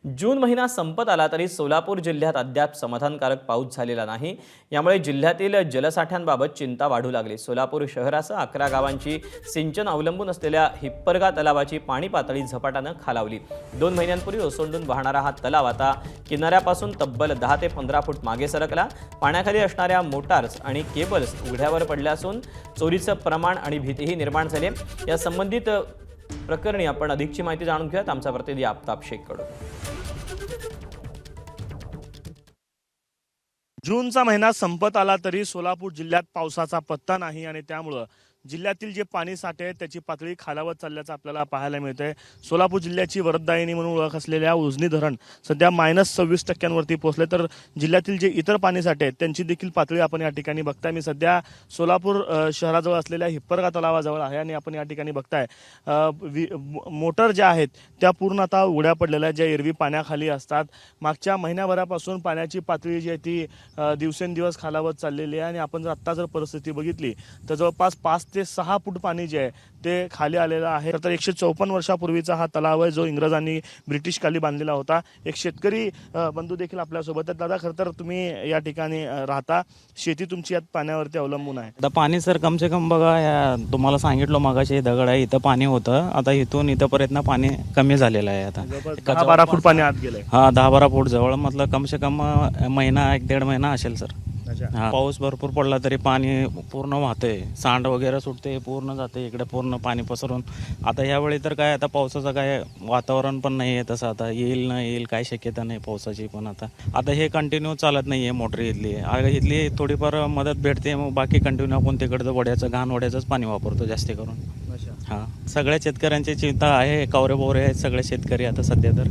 जून महिना संपत आला तरी सोलापूर जिल्ह्यात अद्याप समाधानकारक पाऊस झालेला नाही। यामुळे जिल्ह्यातील जलसाठ्यांबाबत चिंता वाढू लागली। सोलापूर शहरासह 11 गावांची सिंचन अवलंबून असलेल्या हिप्परगा तलावाची पाणी पातळी झपाट्याने खालावली। 2 महिन्यांपूर्वी ओसंडून वाहणारा हा तलाव आता किनाऱ्यापासून तब्बल 10 ते 15 फूट मागे सरकला। पाण्याखाली असणाऱ्या मोटार्स आणि केबल्स उघड्यावर पडल्या असून चोरीचं प्रमाण आणि भीतीही निर्माण झाली। या संबंधित प्रकरणी आपण अधिकची माहिती जाणून घेऊयात आमचा प्रतिनिधी आफताब शेखकडून। जूनचा महिना संपत आला तरी सोलापूर जिल्ह्यात पावसाचा पत्ता नाही आणि त्यामुळे जिल्ह्यातील जे पाणी साठे आहेत त्याची पातळी खालावत चालल्याचं आपल्याला पाहायला मिळतंय। सोलापूर जिल्ह्याची वरदायिनी म्हणून ओळख असलेल्या उजनी धरण सध्या -26% पोहोचले, तर जिल्ह्यातील जे इतर पाणी साठे आहेत त्यांची देखील पातळी आपण या ठिकाणी बघताय। मी सध्या सोलापूर शहराजवळ असलेल्या हिप्परगा तलावाजवळ आहे आणि आपण या ठिकाणी बघताय मोटर ज्या आहेत त्या पूर्ण आता उघड्या पडलेल्या आहेत, ज्या एरवी पाण्याखाली असतात। मागच्या महिन्याभरापासून पाण्याची पातळी जी आहे ती दिवसेंदिवस खालावत चाललेली आहे आणि आपण जर आत्ता परिस्थिती बघितली तर जवळपास 5 ते 6 फूट पाणी जे आहे ते खाली आलेलं आहे। तर 154 वर्षापूर्वीचा हा तलाव आहे जो इंग्रजांनी ब्रिटिश काली बांधलेला होता। एक शेतकरी बंधू देखील आपल्यासोबत आहेत। दादा, खरं तर तुम्ही या ठिकाणी राहता, शेती तुमची यात पाण्यावरती अवलंबून आहे। आता पाणी सर कम से कम बघा, तुम्हाला सांगितलं मगाशी दगड आहे, इथं पाणी होतं, आता इथून इथंपर्यंत पाणी कमी झालेलं आहे। आता 10-12 फूट पाणी आत गेलंय। हा 10-12 फूट जवळ, मतलब कम से कम महिना 1-1.5 महिना असेल सर। पाऊस भरपूर पडला तरी पाणी पूर्ण वाहतंय, सांड वगैरे सुटते, पूर्ण जाते इकडे, पूर्ण पाणी पसरून। आता यावेळी तर काय, आता पावसाचं काय वातावरण पण नाही आहे तसं, आता येईल ना येईल काय शक्यता नाही पावसाची, पण आता हे कंटिन्यू चालत नाही आहे मोटर इथली थोडीफार मदत भेटते, मग बाकी कंटिन्यू आपण तिकडचं वड्याचं घाण वड्याचंच पाणी वापरतो जास्ती करून। हां, सगळ्या शेतकऱ्यांची चिंता आहे, कवरे बोरे आहेत सगळे शेतकरी आता सध्या तर।